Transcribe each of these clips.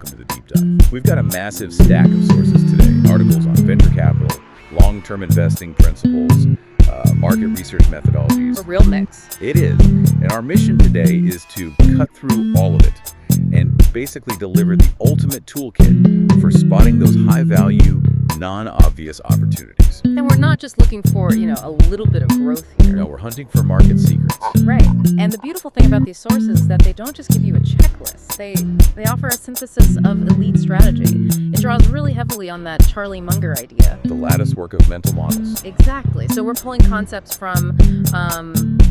welcome to the deep dive. We've got a massive stack of sources today. Articles on venture capital, long-term investing principles, market research methodologies. A real mix. It is. And our mission today is to cut through all of it and basically deliver the ultimate toolkit for spotting those high-value, non-obvious opportunities. And we're not just looking for, a little bit of growth here. No, we're hunting for market secrets. Right. And the beautiful thing about these sources is that they don't just give you a checklist. They offer a synthesis of elite strategy. It draws really heavily on that Charlie Munger idea. The lattice work of mental models. Exactly. So we're pulling concepts from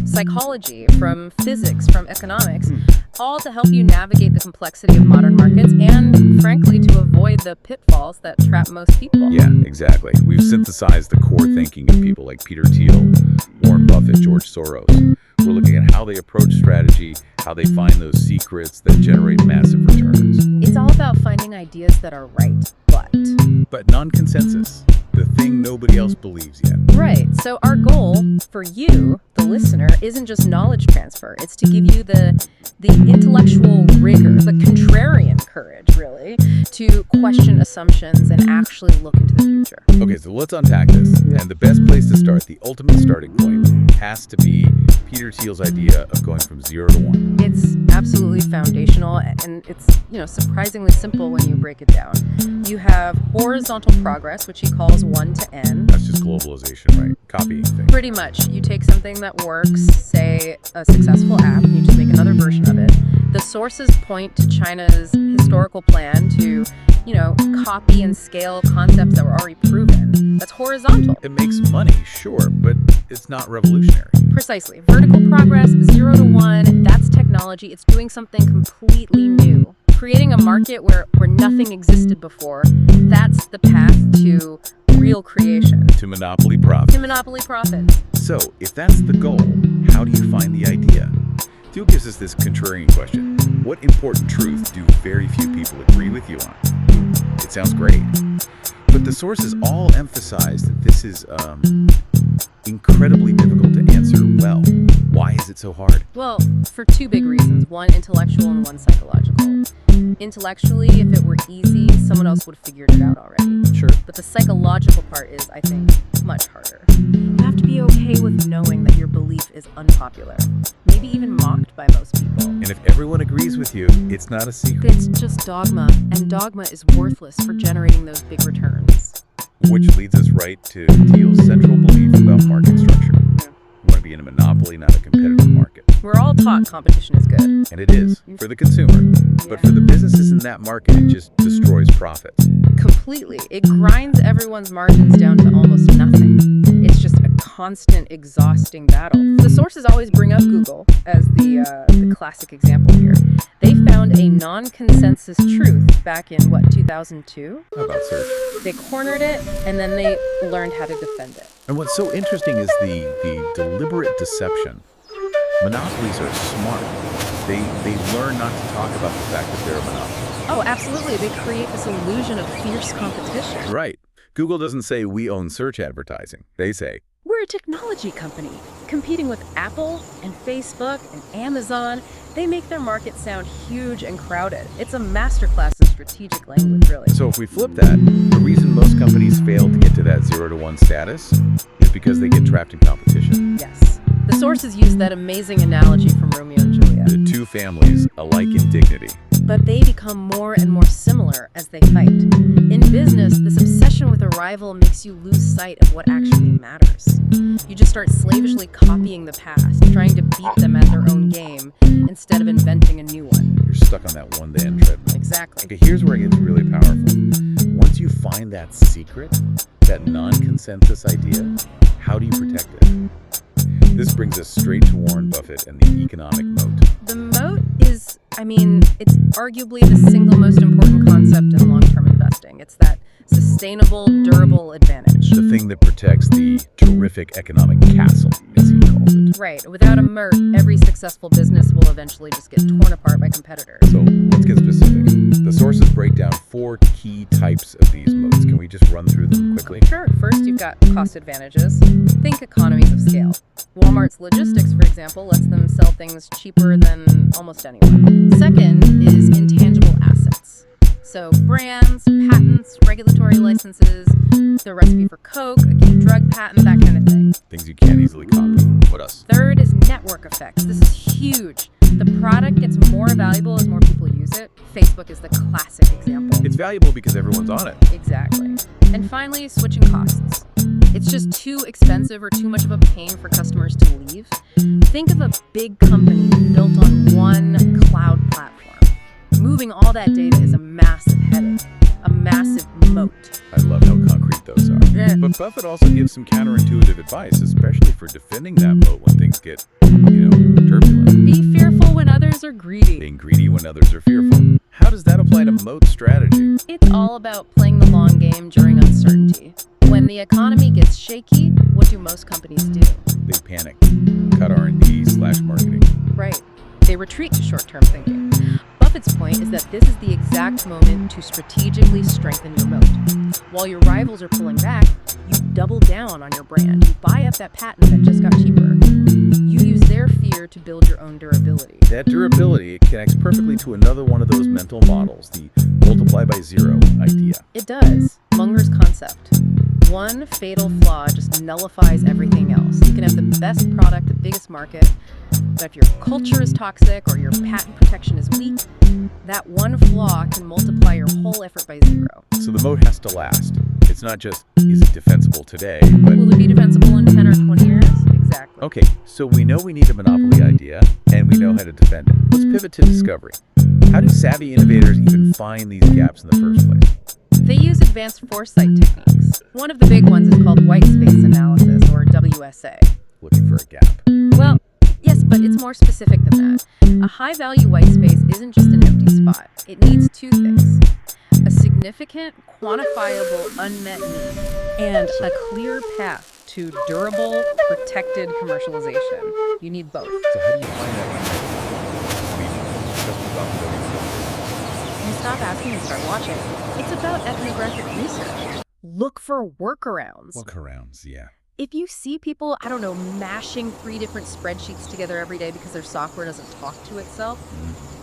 psychology, from physics, from economics, all to help you navigate the complexity of modern markets and, frankly, to avoid the pitfalls that trap most people. Yeah, exactly. We've synthesized the core thinking of people like Peter Thiel, Warren Buffett, George Soros. We're looking at how they approach strategy, how they find those secrets that generate massive returns. It's all about finding ideas that are right, But non-consensus, the thing nobody else believes yet. Right. So our goal for you, the listener, isn't just knowledge transfer. It's to give you the intellectual rigor, the contrarian courage, really, to question assumptions and actually look into the future. Okay, so let's unpack this. And the best place to start, the ultimate starting point, has to be Peter Thiel's idea of going from 0 to 1. It's absolutely foundational, and it's, surprisingly simple when you break it down. You have horizontal progress, which he calls 1 to n. That's just globalization, right? Copying things. Pretty much. You take something that works, say a successful app, and you just make another version of it. The sources point to China's historical plan to, copy and scale concepts that were already proven. That's horizontal. It makes money, sure, but it's not revolutionary. Precisely. Vertical progress, 0 to 1, that's technology. It's doing something completely new. Creating a market where nothing existed before, that's the path to real creation. To monopoly profit. So, if that's the goal, how do you find the idea? Thiel gives us this contrarian question. What important truth do very few people agree with you on? It sounds great. But the sources all emphasize that this is incredibly difficult to answer well. Why is it so hard? Well, for two big reasons. One intellectual and one psychological. Intellectually, if it were easy, someone else would have figured it out already. Sure. But the psychological part is, I think, much harder. You have to be okay with knowing that your belief is unpopular, maybe even mocked by most people. And if everyone agrees with you, it's not a secret. It's just dogma, and dogma is worthless for generating those big returns. Which leads us right to Thiel's central belief about market structure. We want to be in a monopoly, not a competitive market. We're all taught competition is good. And it is, for the consumer. But for the businesses in that market, it just destroys profits. Completely. It grinds everyone's margins down to almost nothing. It's just a constant, exhausting battle. The sources always bring up Google as the classic example here. They found a non-consensus truth back in, 2002? How about search? They cornered it, and then they learned how to defend it. And what's so interesting is the deliberate deception. Monopolies are smart. They learn not to talk about the fact that they're a monopoly. Oh, absolutely. They create this illusion of fierce competition. Right. Google doesn't say we own search advertising. They say, we're a technology company competing with Apple and Facebook and Amazon. They make their market sound huge and crowded. It's a masterclass in strategic language, really. So if we flip that, the reason most companies fail to get to that 0 to 1 status is because they get trapped in competition. Yes. The sources use that amazing analogy from Romeo and Juliet. The two families, alike in dignity. But they become more and more similar as they fight. In business, this obsession with a rival makes you lose sight of what actually matters. You just start slavishly copying the past, trying to beat them at their own game, instead of inventing a new one. You're stuck on that one-day treadmill. Exactly. Okay, here's where it gets really powerful. Once you find that secret, that non-consensus idea, how do you protect it? This brings us straight to Warren Buffett and the economic moat. The moat is, it's arguably the single most important concept in long-term investing. It's that sustainable, durable advantage. The thing that protects the terrific economic castle, as he calls it. Right. Without a moat, every successful business will eventually just get torn apart by competitors. So let's get specific. The sources break down 4 key types of these moats. Can we just run through them quickly? Sure. First, you've got cost advantages. Think economies of scale. Walmart's logistics, for example, lets them sell things cheaper than almost anyone. Second is intangible assets. So brands, patents, regulatory licenses, the recipe for Coke, a key drug patent, that kind of thing. Things you can't easily copy. What else? Third is network effects. This is huge. The product gets more valuable as more people use it. Facebook is the classic example. It's valuable because everyone's on it. Exactly. And finally, switching costs. It's just too expensive or too much of a pain for customers to leave. Think of a big company built on one cloud platform. Moving all that data is a massive headache, a massive moat. I love how concrete those are. But Buffett also gives some counterintuitive advice, especially for defending that moat when things get, turbulent. Be fearful when others are greedy. Being greedy when others are fearful. How does that apply to moat strategy? It's all about playing the long game during uncertainty. When the economy gets shaky, what do most companies do? They panic, cut R&D/marketing. Right. They retreat to short-term thinking. Buffett's point is that this is the exact moment to strategically strengthen your moat. While your rivals are pulling back, you double down on your brand. You buy up that patent that just got cheaper. You use their fear to build your own durability. That durability connects perfectly to another one of those mental models, the multiply by zero idea. It does. Munger's concept. One fatal flaw just nullifies everything else. You can have the best product, the biggest market, but if your culture is toxic or your patent protection is weak, that one flaw can multiply your whole effort by zero. So the moat has to last. It's not just, is it defensible today, but... Will it be defensible in 10 or 20 years? Exactly. Okay, so we know we need a monopoly idea, and we know how to defend it. Let's pivot to discovery. How do savvy innovators even find these gaps in the first place? They use advanced foresight techniques. One of the big ones is called white space analysis, or WSA. Looking for a gap. Well, yes, but it's more specific than that. A high-value white space isn't just an empty spot. It needs two things: a significant, quantifiable unmet need, and a clear path to durable, protected commercialization. You need both. So how do you find that? You stop asking and start watching. It's about ethnographic research. Look for workarounds. Workarounds, yeah. If you see people, mashing 3 different spreadsheets together every day because their software doesn't talk to itself,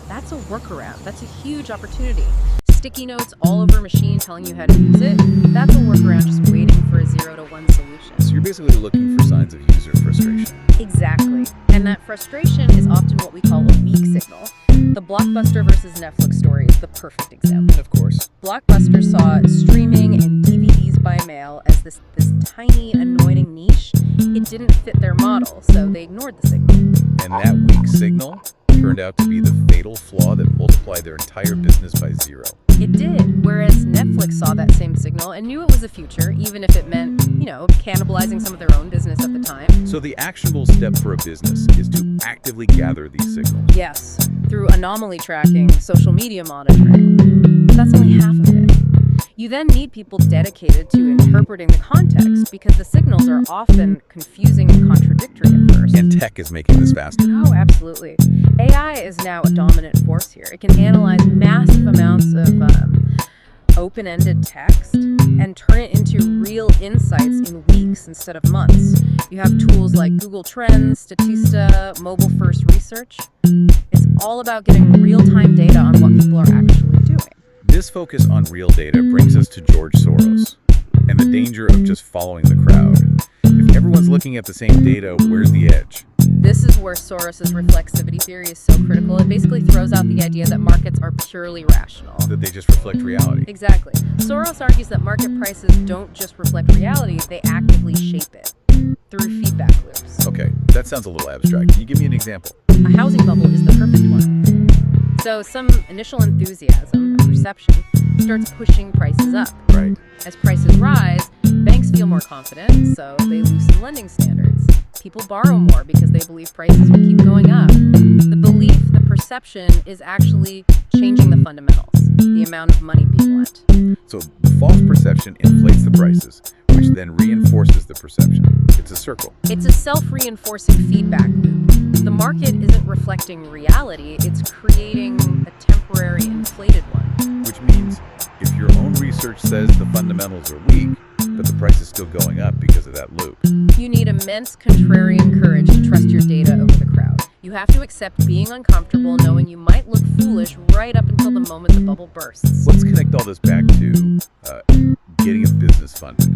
that's a workaround. That's a huge opportunity. Sticky notes all over a machine telling you how to use it, that's a workaround just waiting for a 0 to 1 solution. So you're basically looking for signs of user frustration. Exactly. And that frustration is often what we call a weak signal. The Blockbuster versus Netflix story is the perfect example. Of course. Blockbuster saw streaming and DVDs by mail as this tiny, anointing niche. It didn't fit their model, so they ignored the signal. And that weak signal turned out to be the fatal flaw that multiplied their entire business by 0. It did, whereas Netflix saw that same signal and knew it was a future, even if it meant, cannibalizing some of their own business at the time. So the actionable step for a business is to actively gather these signals. Yes, through anomaly tracking, social media monitoring. That's only half of it. You then need people dedicated to interpreting the context because the signals are often confusing and contradictory at first. And tech is making this faster. Oh, absolutely. AI is now a dominant force here. It can analyze massive amounts of open-ended text and turn it into real insights in weeks instead of months. You have tools like Google Trends, Statista, mobile-first research. It's all about getting real-time data on what people are actually doing. This focus on real data brings us to George Soros and the danger of just following the crowd. If everyone's looking at the same data, where's the edge? This is where Soros's reflexivity theory is so critical. It basically throws out the idea that markets are purely rational. That they just reflect reality. Exactly. Soros argues that market prices don't just reflect reality, they actively shape it through feedback loops. Okay, that sounds a little abstract. Can you give me an example? A housing bubble is the perfect one. So some initial enthusiasm, a perception, starts pushing prices up. Right. As prices rise, banks feel more confident, so they loosen lending standards. People borrow more because they believe prices will keep going up. The belief, the perception, is actually changing the fundamentals, the amount of money being lent. So the false perception inflates the prices, which then reinforces the perception. It's a circle. It's a self-reinforcing feedback loop. The market isn't reflecting reality, it's creating a temporary inflated one. Which means if your own research says the fundamentals are weak, but the price is still going up because of that loop. You need immense contrarian courage to trust your data over the crowd. You have to accept being uncomfortable, knowing you might look foolish right up until the moment the bubble bursts. Let's connect all this back to getting a business funded.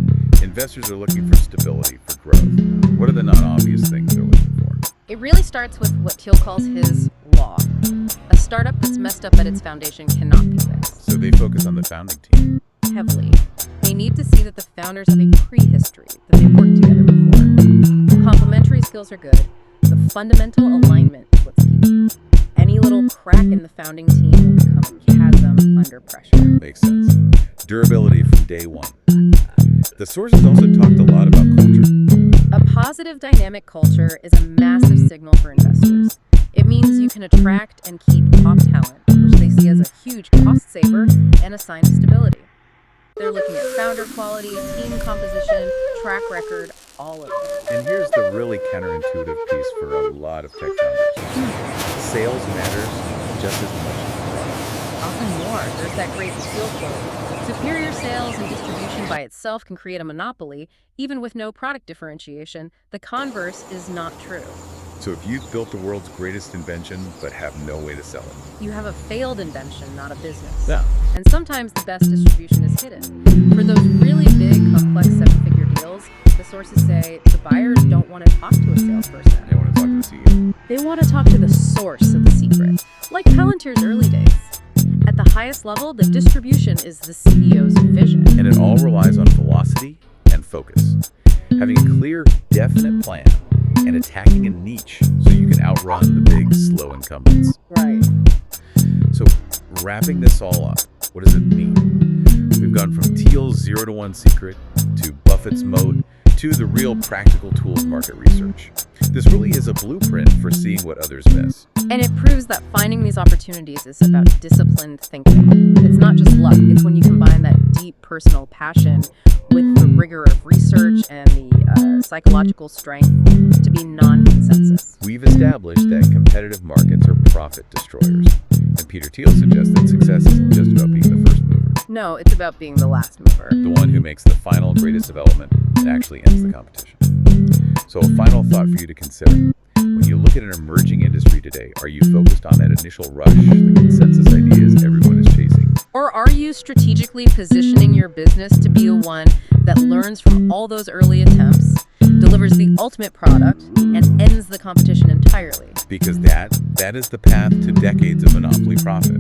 Investors are looking for stability, for growth. What are the non-obvious things they're looking for? It really starts with what Thiel calls his law. A startup that's messed up at its foundation cannot be fixed. So they focus on the founding team. Heavily. They need to see that the founders have a prehistory, that they've worked together before. Complementary skills are good. The fundamental alignment is what's key. Any little crack in the founding team will become a chasm under pressure. Makes sense. Durability from day one. The sources also talked a lot about culture. A positive dynamic culture is a massive signal for investors. It means you can attract and keep top talent, which they see as a huge cost saver and a sign of stability. They're looking at founder quality, team composition, track record, all of it. And here's the really counterintuitive piece for a lot of tech founders. Sales matters just as much as product. Often more. There's that great Thiel quote. Superior sales and distribution by itself can create a monopoly, even with no product differentiation. The converse is not true. So if you've built the world's greatest invention but have no way to sell it, You have a failed invention, not a business. Yeah. And sometimes the best distribution is hidden. For those really big, complex seven-figure deals, the sources say the buyers don't want to talk to a salesperson. they want to talk to the CEO. They want to talk to the source of the secret, like Palantir's early days. At the highest level, the distribution is the CEO's vision. And it all relies on velocity and focus. Having a clear, definite plan and attacking a niche so you can outrun the big, slow incumbents. Right. So wrapping this all up, what does it mean? We've gone from Thiel's 0 to 1 secret to Buffett's moat to the real practical tools market research. This really is a blueprint for seeing what others miss. And it proves that finding these opportunities is about disciplined thinking. It's not just luck. It's when you combine that deep personal passion with the rigor of research and the psychological strength to be non-consensus. We've established that competitive markets are profit destroyers. And Peter Thiel suggests that success isn't just about being the first mover. No, it's about being the last mover. The one who makes the final greatest development and actually ends the competition. So a final thought for you to consider. When you look at an emerging industry today, are you focused on that initial rush, the consensus ideas everyone is chasing? Or are you strategically positioning your business to be the one that learns from all those early attempts, delivers the ultimate product, and ends the competition entirely? Because that is the path to decades of monopoly profit.